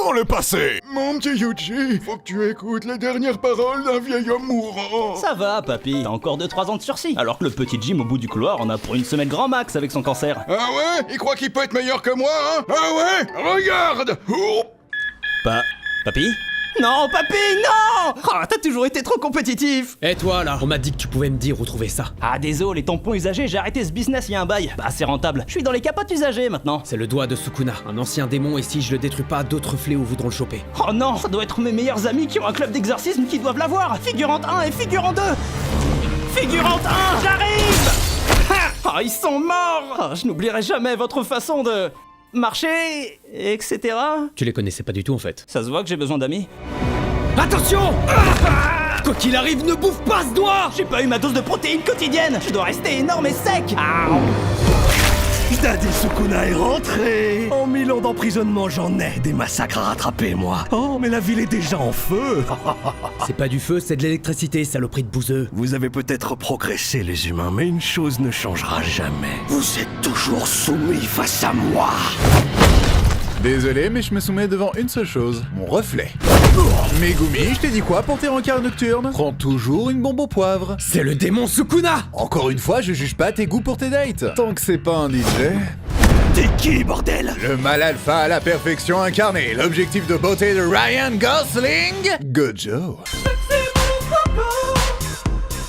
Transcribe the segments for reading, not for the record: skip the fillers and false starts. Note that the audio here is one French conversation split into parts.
dans le passé. Mon petit Yuji, faut que tu écoutes les dernières paroles d'un vieil homme mourant. Ça va, papy, t'as encore 2-3 ans de sursis. Alors que le petit Jim au bout du couloir en a pour une semaine grand max avec son cancer. Ah ouais? Il croit qu'il peut être meilleur que moi, hein? Ah ouais? Regarde! Oh. Papy? Non, papy, non! Oh, t'as toujours été trop compétitif! Et toi là, on m'a dit que tu pouvais me dire où trouver ça. Ah, désolé, les tampons usagés, j'ai arrêté ce business il y a un bail. Bah, c'est rentable. Je suis dans les capotes usagées maintenant. C'est le doigt de Sukuna, un ancien démon, et si je le détruis pas, d'autres fléaux voudront le choper. Oh non, ça doit être mes meilleurs amis qui ont un club d'exorcisme qui doivent l'avoir. Figurante 1 et figurant 2. Figurante 1, j'arrive! Ah, oh, ils sont morts! Oh, je n'oublierai jamais votre façon de marcher, etc. Tu les connaissais pas du tout en fait. Ça se voit que j'ai besoin d'amis. Attention! Quoi qu'il arrive, ne bouffe pas ce doigt! J'ai pas eu ma dose de protéines quotidienne. Je dois rester énorme et sec. Ah. Daddy Sukuna est rentré. En 1000 ans d'emprisonnement, j'en ai des massacres à rattraper, moi. Oh, mais la ville est déjà en feu. C'est pas du feu, c'est de l'électricité, saloperie de bouseux. Vous avez peut-être progressé, les humains, mais une chose ne changera jamais. Vous êtes toujours soumis face à moi. Désolé, mais je me soumets devant une seule chose, mon reflet. Megumi, je t'ai dit quoi pour tes rencarts nocturnes? Prends toujours une bombe au poivre. C'est le démon Sukuna! Encore une fois, je juge pas tes goûts pour tes dates. Tant que c'est pas un DJ... T'es qui, bordel? Le mal alpha à la perfection incarné, l'objectif de beauté de Ryan Gosling, Gojo.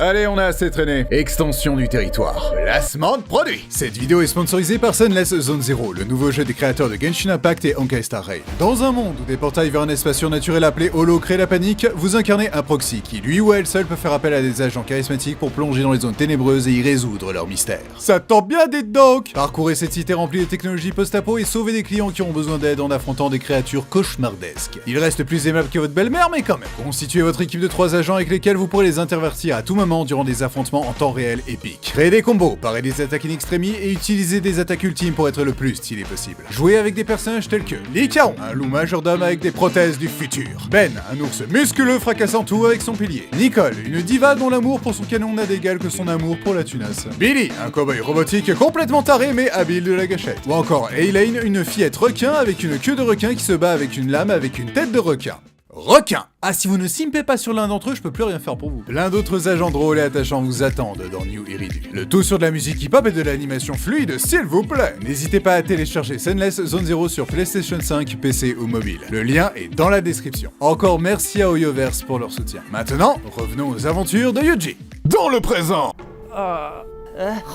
Allez, on a assez traîné. Extension du territoire. Placement de produit. Cette vidéo est sponsorisée par Sunless Zone Zero, le nouveau jeu des créateurs de Genshin Impact et Honkai Star Rail. Dans un monde où des portails vers un espace surnaturel appelé Holo créent la panique, vous incarnez un proxy qui, lui ou elle seul, peut faire appel à des agents charismatiques pour plonger dans les zones ténébreuses et y résoudre leurs mystères. Ça tombe bien, dites donc! Parcourez cette cité remplie de technologies post-apo et sauvez des clients qui ont besoin d'aide en affrontant des créatures cauchemardesques. Il reste plus aimable que votre belle-mère, mais quand même. Constituez votre équipe de 3 agents avec lesquels vous pourrez les intervertir à tout moment durant des affrontements en temps réel épiques. Créez des combos, parez des attaques in extremis et utilisez des attaques ultimes pour être le plus stylé possible. Jouez avec des personnages tels que Lycaon, un loup majordome avec des prothèses du futur. Ben, un ours musculeux fracassant tout avec son pilier. Nicole, une diva dont l'amour pour son canon n'a d'égal que son amour pour la tunasse. Billy, un cowboy robotique complètement taré mais habile de la gâchette. Ou encore Elaine, une fillette requin avec une queue de requin qui se bat avec une lame avec une tête de requin. Requin! Ah, si vous ne simpez pas sur l'un d'entre eux, je peux plus rien faire pour vous. Plein d'autres agents drôles et attachants vous attendent dans New Iridu. Le tout sur de la musique hip-hop et de l'animation fluide, s'il vous plaît! N'hésitez pas à télécharger Sunless Zone Zero sur PlayStation 5, PC ou mobile. Le lien est dans la description. Encore merci à Oyoverse pour leur soutien. Maintenant, revenons aux aventures de Yuji. Dans le présent!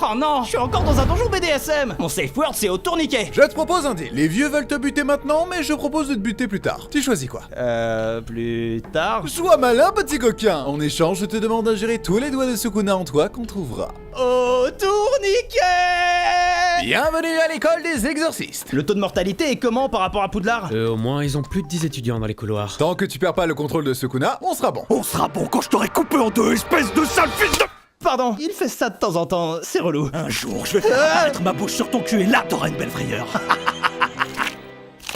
Oh non, je suis encore dans un donjon BDSM. Mon safe word, c'est au tourniquet. Je te propose un deal. Les vieux veulent te buter maintenant, mais je propose de te buter plus tard. Tu choisis quoi? Plus tard. Sois malin, petit coquin. En échange, je te demande d'ingérer tous les doigts de Sukuna en toi qu'on trouvera. Au tourniquet. Bienvenue à l'école des exorcistes. Le taux de mortalité est comment par rapport à Poudlard? Au moins, ils ont plus de 10 étudiants dans les couloirs. Tant que tu perds pas le contrôle de Sukuna, on sera bon. On sera bon quand je t'aurai coupé en deux, espèce de sale fils de... Pardon, il fait ça de temps en temps, c'est relou. Un jour, je vais faire apparaître ma bouche sur ton cul et là, t'auras une belle frayeur.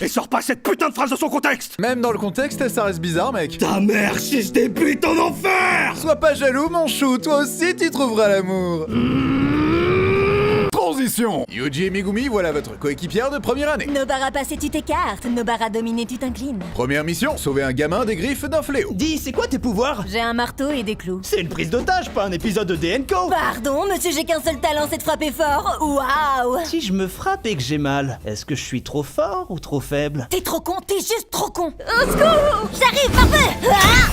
Et sors pas cette putain de phrase de son contexte! Même dans le contexte, ça reste bizarre, mec. Ta mère suce des buts en enfer! Sois pas jaloux, mon chou, toi aussi tu trouveras l'amour. Transition. Yuji et Megumi, voilà votre coéquipière de première année. Nobara passé, tu t'écartes. Nobara dominé, tu t'inclines. Première mission, sauver un gamin des griffes d'un fléau. Dis, c'est quoi tes pouvoirs? J'ai un marteau et des clous. C'est une prise d'otage, pas un épisode de DNCO. Pardon, monsieur, j'ai qu'un seul talent, c'est de frapper fort. Waouh! Si je me frappe et que j'ai mal, est-ce que je suis trop fort ou trop faible? T'es trop con, t'es juste trop con. Au secours! J'arrive, parfait! Ah!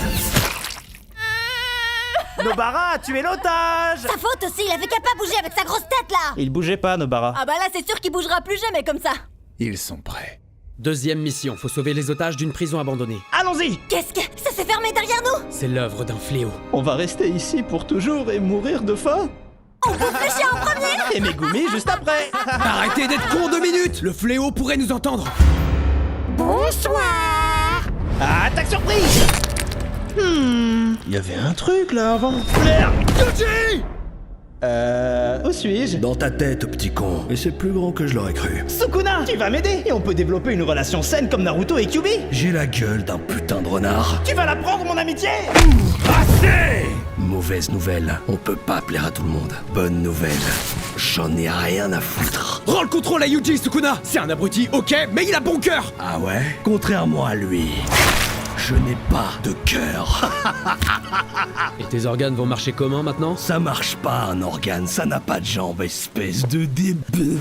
Nobara, tu es l'otage! Sa faute aussi, il avait qu'à pas bouger avec sa grosse tête là! Il bougeait pas, Nobara. Ah bah là, c'est sûr qu'il bougera plus jamais comme ça. Ils sont prêts. Deuxième mission, faut sauver les otages d'une prison abandonnée. Allons-y! Qu'est-ce que... Ça s'est fermé derrière nous? C'est l'œuvre d'un fléau. On va rester ici pour toujours et mourir de faim? On bouffe le chien en premier! Et Megumi juste après! Arrêtez d'être con 2 minutes! Le fléau pourrait nous entendre! Bonsoir! Attaque surprise! Il y avait un truc là avant. Flair! Yuji! Où suis-je? Dans ta tête, petit con. Et c'est plus grand que je l'aurais cru. Sukuna, tu vas m'aider et on peut développer une relation saine comme Naruto et Kyuubi. J'ai la gueule d'un putain de renard. Tu vas la prendre mon amitié? Assez! Mauvaise nouvelle, on peut pas plaire à tout le monde. Bonne nouvelle, J'en ai rien à foutre. Rends le contrôle à Yuji, Sukuna. C'est un abruti, ok, mais il a bon cœur. Ah ouais? Contrairement à lui, je n'ai pas de cœur. Et tes organes vont marcher comment maintenant? Ça marche pas un organe, ça n'a pas de jambes, espèce de débile.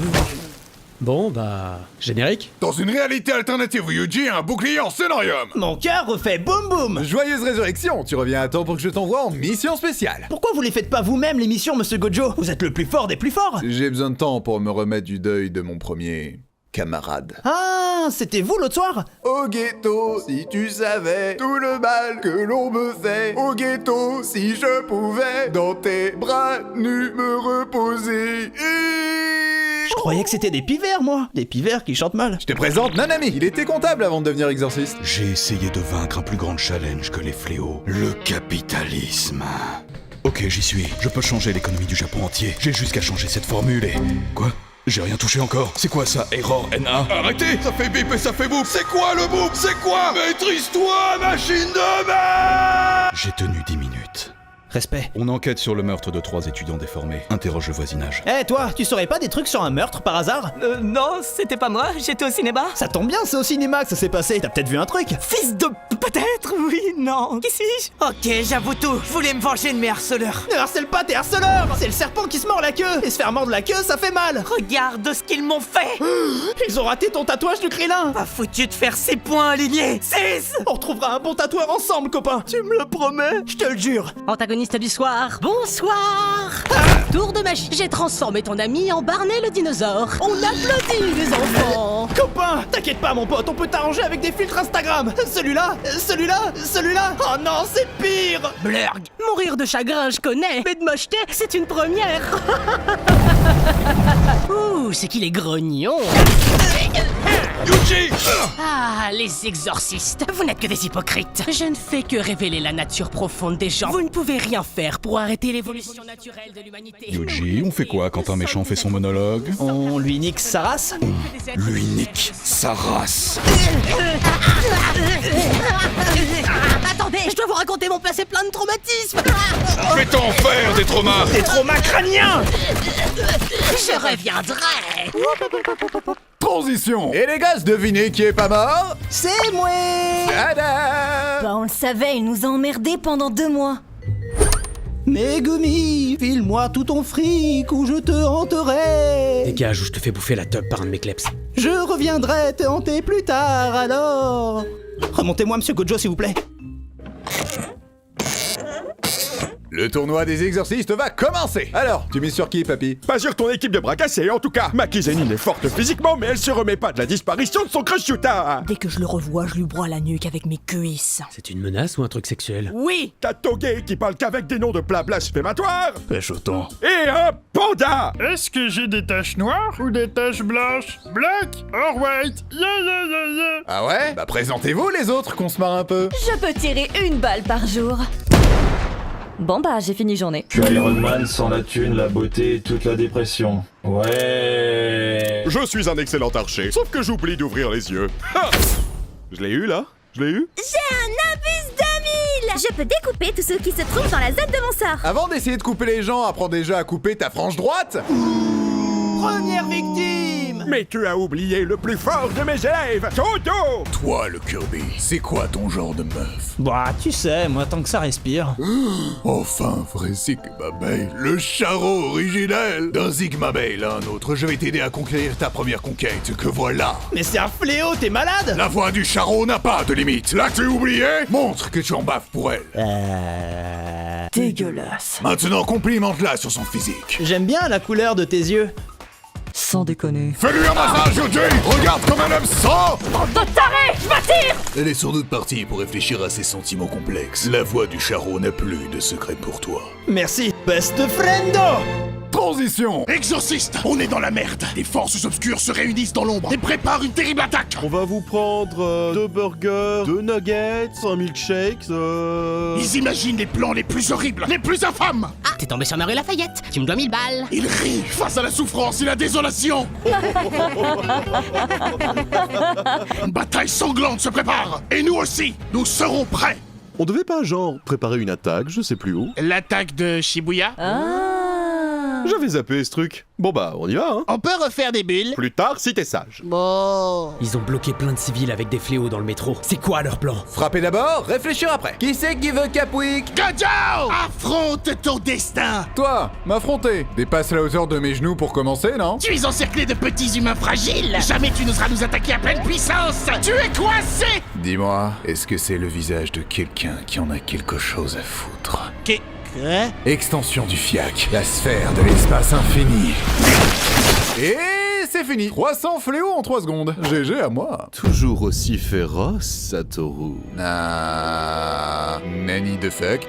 Bon, bah... générique? Dans une réalité alternative où Yuji a un bouclier en scénarium. Mon cœur refait boum boum. Joyeuse résurrection, tu reviens à temps pour que je t'envoie en mission spéciale. Pourquoi vous les faites pas vous-même, les missions, monsieur Gojo? Vous êtes le plus fort des plus forts. J'ai besoin de temps pour me remettre du deuil de mon premier camarade. Ah, c'était vous l'autre soir? Au ghetto, si tu savais tout le mal que l'on me fait. Au ghetto, si je pouvais dans tes bras nus me reposer. Je croyais que c'était des pivers, moi. Des pivers qui chantent mal. Je te présente Nanami. Il était comptable avant de devenir exorciste. J'ai essayé de vaincre un plus grand challenge que les fléaux. Le capitalisme. Ok, j'y suis. Je peux changer l'économie du Japon entier. J'ai juste qu'à changer cette formule et... Quoi? J'ai rien touché encore. C'est quoi ça? Error NA? Arrêtez! Ça fait bip et ça fait boum! C'est quoi le boum? C'est quoi? Maîtrise-toi, machine de merde! J'ai tenu 10 minutes. Respect. On enquête sur le meurtre de 3 étudiants déformés. Interroge le voisinage. Eh toi, tu saurais pas des trucs sur un meurtre par hasard? Non, c'était pas moi, j'étais au cinéma. Ça tombe bien, c'est au cinéma que ça s'est passé. T'as peut-être vu un truc? Fils de... peut-être, oui, non. Qui suis-je? Ok, j'avoue tout, je voulais me venger de mes harceleurs. Ne harcèle pas tes harceleurs! C'est le serpent qui se mord la queue! Et se faire mordre la queue, ça fait mal! Regarde ce qu'ils m'ont fait. Ils ont raté ton tatouage du Krillin! Pas foutu de faire 6 points alignés. 6. On retrouvera un bon tatoueur ensemble, copain! Tu me le promets? Je te le jure! Antagoniste du soir, bonsoir. Tour de magie, j'ai transformé ton ami en Barney le dinosaure. On applaudit les enfants. Copain! T'inquiète pas, mon pote, on peut t'arranger avec des filtres Instagram! Celui-là! Oh non, c'est pire! Blurg. Mourir de chagrin, je connais, mais de mocheté, c'est une première. Ouh, c'est qu'il est grognon. Yuji! Ah, les exorcistes, vous n'êtes que des hypocrites. Je ne fais que révéler la nature profonde des gens. Vous ne pouvez rien faire pour arrêter l'évolution naturelle de l'humanité. Yuji, on fait quoi quand un méchant fait son monologue? On lui nique sa race? Lui nique sa race. Attendez, je dois vous raconter mon passé plein de traumatismes. Je vais t'en faire des traumas! Des traumas crâniens! Je reviendrai. Transition. Et les gars, devinez qui est pas mort? C'est moi! Tada! Bah on le savait, il nous a emmerdés pendant 2 mois. Megumi, file-moi tout ton fric ou je te hanterai! Dégage ou je te fais bouffer la teub par un de mes kleps. Je reviendrai te hanter plus tard alors! Remontez-moi, monsieur Gojo, s'il vous plaît. Le tournoi des exorcistes va commencer. Alors, tu mises sur qui, papy? Pas sur ton équipe de bras cassés, en tout cas. Maki Zenin est forte physiquement, mais elle se remet pas de la disparition de son crush Yuta. Dès que je le revois, je lui broie la nuque avec mes cuisses. C'est une menace ou un truc sexuel? Oui. T'as Toge qui parle qu'avec des noms de plats blasphématoires. Pêche autant. Et un panda. Est-ce que j'ai des taches noires ou des taches blanches? Black or white? Yeah. Ah ouais? Bah présentez-vous les autres qu'on se marre un peu. Je peux tirer 1 balle par jour. Bon bah j'ai fini journée. Je suis Iron Man sans la thune, la beauté et toute la dépression. Ouais. Je suis un excellent archer, sauf que j'oublie d'ouvrir les yeux. Ha! Je l'ai eu là? Je l'ai eu? J'ai un Abus 2000! Je peux découper tous ceux qui se trouvent dans la zone de mon sort. Avant d'essayer de couper les gens, apprends déjà à couper ta frange droite. Première victime! Mais tu as oublié le plus fort de mes élèves, Toto! Toi, le Kirby, c'est quoi ton genre de meuf? Bah, tu sais, moi, tant que ça respire. Enfin, vrai Sigma Bale, le charreau originel d'un Sigma Bale à un autre. Je vais t'aider à conquérir ta première conquête, que voilà. Mais c'est un fléau, t'es malade? La voix du charreau n'a pas de limite. Là, tu oublié? Montre que tu en baves pour elle. Dégueulasse. Maintenant, complimente-la sur son physique. J'aime bien la couleur de tes yeux. Sans déconner. Fais-lui un massage, Yuji! Regarde comme elle aime ça! Bande de tarés, je m'attire. Elle est sans doute partie pour réfléchir à ses sentiments complexes. La voix du charreau n'a plus de secret pour toi. Merci, best friendo! Transition! Exorciste, on est dans la merde. Des forces obscures se réunissent dans l'ombre et préparent une terrible attaque. On va vous prendre 2 burgers, 2 nuggets, un milkshake, Ils imaginent les plans les plus horribles, les plus infâmes. Ah, t'es tombé sur ma rue Lafayette. Tu me dois 1000 balles. Ils rient face à la souffrance et la désolation. Une bataille sanglante se prépare. Et nous aussi, nous serons prêts. On devait pas, genre, préparer une attaque, je sais plus où. L'attaque de Shibuya? Ah. J'avais zappé ce truc. Bon bah, on y va, hein. On peut refaire des bulles? Plus tard, si t'es sage. Bon... Ils ont bloqué plein de civils avec des fléaux dans le métro. C'est quoi leur plan? Frapper d'abord, réfléchir après. Qui c'est qui veut Capwick? Gojo! Affronte ton destin! Toi, m'affronter. Dépasse la hauteur de mes genoux pour commencer, non? Tu es encerclé de petits humains fragiles! Jamais tu n'oseras nous attaquer à pleine puissance! Tu es coincé! Dis-moi, est-ce que c'est le visage de quelqu'un qui en a quelque chose à foutre? Quoi? Extension du FIAC, la sphère de l'espace infini. Et c'est fini. 300 fléaux en 3 secondes. GG à moi. Toujours aussi féroce, Satoru. Nanny the fuck.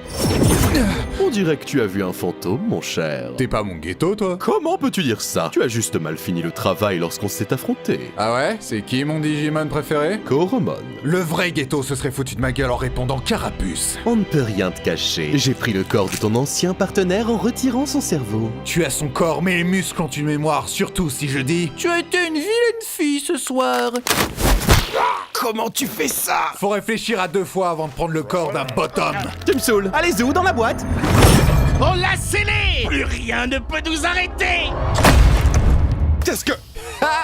On dirait que tu as vu un fantôme, mon cher. T'es pas mon ghetto, toi? Comment peux-tu dire ça? Tu as juste mal fini le travail lorsqu'on s'est affronté. Ah ouais? C'est qui mon Digimon préféré? Koromon. Le vrai ghetto se serait foutu de ma gueule en répondant Carapuce. On ne peut rien te cacher. J'ai pris le corps de ton ancien partenaire en retirant son cerveau. Tu as son corps, mais les muscles ont une mémoire, surtout si je dis... Tu as été une vilaine fille ce soir. Comment tu fais ça? Faut réfléchir à 2 fois avant de prendre le corps d'un bottom. Tu me saoules. Allez, Zou, dans la boîte. On l'a scellé! Plus rien ne peut nous arrêter! Qu'est-ce que...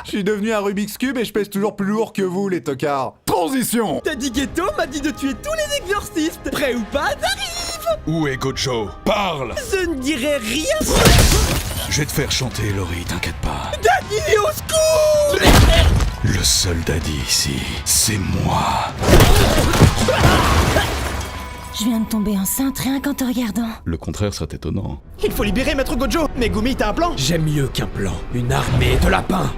Je suis devenu un Rubik's Cube et je pèse toujours plus lourd que vous, les tocards. Transition. T'as dit Ghetto m'a dit de tuer tous les exorcistes. Prêt ou pas, t'arrives. Où est Gojo? Parle! Je ne dirai rien. Je vais te faire chanter, Laurie, t'inquiète pas. Daddy, au secours! Le seul daddy ici, c'est moi. Je viens de tomber enceinte rien qu'en te regardant. Le contraire serait étonnant. Il faut libérer Maître Gojo. Megumi, t'as un plan? J'aime mieux qu'un plan. Une armée de lapins.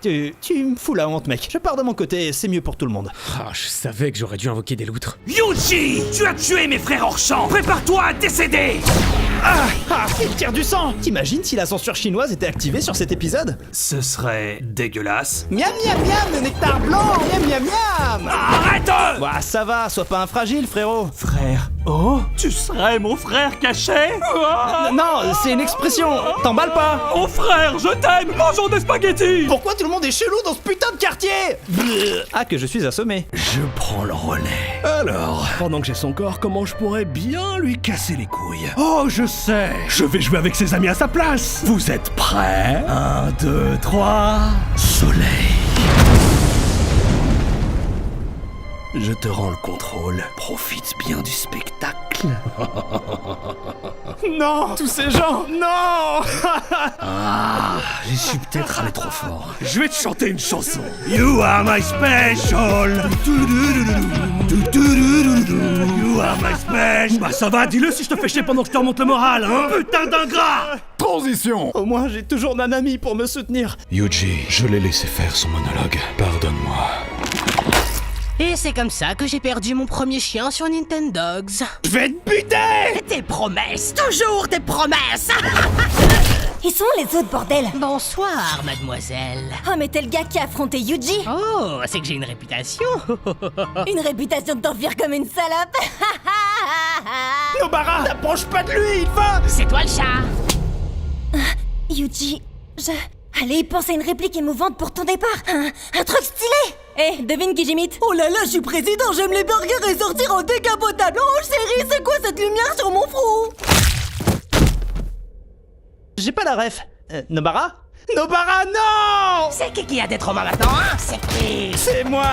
Tu me fous la honte, mec. Je pars de mon côté, c'est mieux pour tout le monde. Ah, je savais que j'aurais dû invoquer des loutres. Yuji, tu as tué mes frères hors champ. Prépare-toi à décéder. Il tire du sang. T'imagines si la censure chinoise était activée sur cet épisode? Ce serait dégueulasse. Miam miam miam, le nectar blanc. Miam miam miam. Arrête! Bah ça va, sois pas un fragile, frérot. Frère, oh, tu serais mon frère caché? Non, c'est une expression. T'emballes pas. Oh frère, je t'aime. Mangeons des spaghettis. Pourquoi tout le monde est chelou dans ce putain de quartier? Ah, que je suis assommé. Je prends le relais. Alors, pendant que j'ai son corps, comment je pourrais bien lui casser les couilles? Oh, je sais. Je vais jouer avec ses amis à sa place. Vous êtes prêts? 1, 2, 3... Soleil. Je te rends le contrôle. Profite bien du spectacle. Non, tous ces gens, non. J'y suis peut-être allé trop fort. Je vais te chanter une chanson. You are my special. You are my special. Bah ça va, dis-le si je te fais chier pendant que je te remonte le moral, hein. Putain d'ingrat. Transition. Au moins, j'ai toujours Nanami pour me soutenir. Yuji, je l'ai laissé faire son monologue. Pardonne-moi. Et c'est comme ça que j'ai perdu mon premier chien sur Nintendogs. Je vais te buter. Tes promesses, toujours tes promesses. Ils sont où les autres, bordel? Bonsoir, mademoiselle. Oh, mais t'es le gars qui a affronté Yuji. Oh, c'est que j'ai une réputation. Une réputation de t'enfuir comme une salope. Nobara, t'approches pas de lui, il va. C'est toi le chat. Yuji, Allez, pense à une réplique émouvante pour ton départ. Un truc stylé. Eh, devine qui j'imite. Oh là là, je suis président, j'aime les burgers et sortir en décapotable. Oh chérie, c'est quoi cette lumière sur mon front? J'ai pas la ref. Nobara? Nobara, non! C'est qui a des traumas maintenant, hein? C'est qui? C'est moi.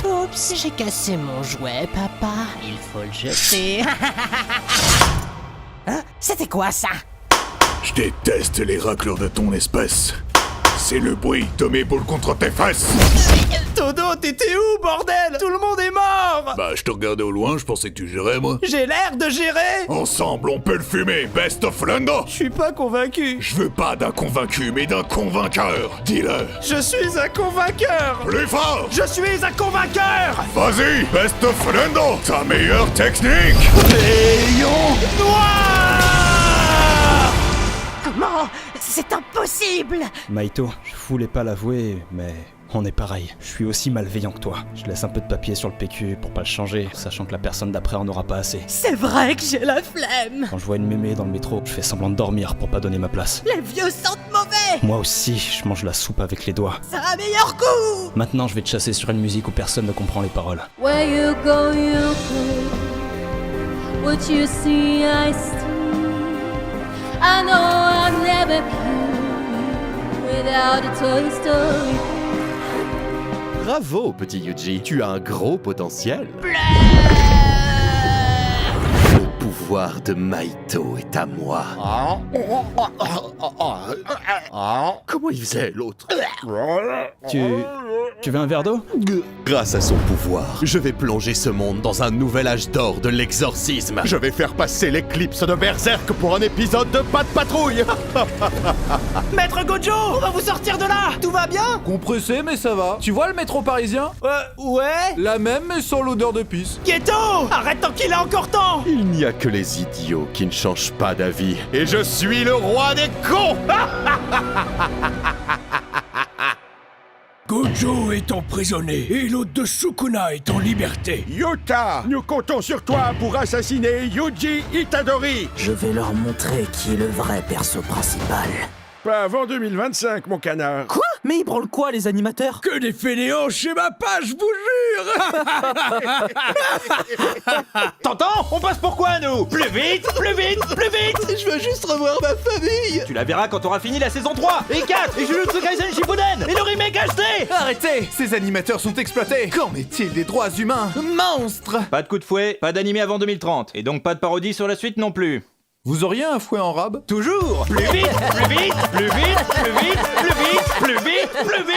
Oups, j'ai cassé mon jouet, papa. Il faut le jeter. Hein? C'était quoi ça? Je déteste les raclures de ton espèce. C'est le bruit de mes boules contre tes fesses. Todo, t'étais où, bordel? Tout le monde est mort. Bah, je te regardais au loin, je pensais que tu gérais, moi. J'ai l'air de gérer. Ensemble, on peut le fumer, best of Lando. Je suis pas convaincu. Je veux pas d'un convaincu, mais d'un convainqueur. Dis-le. Je suis un convainqueur. Plus fort. Je suis un convainqueur. Vas-y, best of Lando. Ta meilleure technique. Rayon noir. Comment? C'est impossible! Maito, je voulais pas l'avouer, mais on est pareil. Je suis aussi malveillant que toi. Je laisse un peu de papier sur le PQ pour pas le changer, sachant que la personne d'après en aura pas assez. C'est vrai que j'ai la flemme. Quand je vois une mémé dans le métro, je fais semblant de dormir pour pas donner ma place. Les vieux sentent mauvais. Moi aussi, je mange la soupe avec les doigts. Ça a un meilleur goût. Maintenant, je vais te chasser sur une musique où personne ne comprend les paroles. Where you go, you play. What you see, I see. I know I'll never be without a Toy Story. Bravo, petit Yuji, tu as un gros potentiel. Le pouvoir de Maito est à moi. Comment il faisait, l'autre? Tu veux un verre d'eau? Grâce à son pouvoir, je vais plonger ce monde dans un nouvel âge d'or de l'exorcisme. Je vais faire passer l'éclipse de Berserk pour un épisode de Pas de patrouille. Maître Gojo, on va vous sortir de là. Tout va bien? Compressé, mais ça va. Tu vois le métro parisien? Ouais. La même, mais sans l'odeur de pisse. Ghetto, arrête tant qu'il a encore temps. Il n'y a que les idiots qui ne changent pas d'avis. Et je suis le roi des cons. Gojo est emprisonné et l'hôte de Sukuna est en liberté. Yuta, nous comptons sur toi pour assassiner Yuji Itadori. Je vais leur montrer qui est le vrai perso principal. Pas avant 2025, mon canard. Quoi? Mais ils branlent quoi, les animateurs? Que des fainéants chez ma page, je vous jure. T'entends? On passe pour quoi, nous? Plus vite, plus vite, plus vite. Je veux juste revoir ma famille. Tu la verras quand t'auras fini la saison 3 et 4 et Jujutsu Kaisen Shippuden et le remake HD. Arrêtez! Ces animateurs sont exploités! Qu'en est-il des droits humains? Monstre! Pas de coup de fouet, pas d'animé avant 2030 et donc pas de parodie sur la suite non plus. Vous auriez un fouet en rab? Toujours. Plus vite, plus vite, plus vite, plus vite, plus vite, plus vite, plus vite.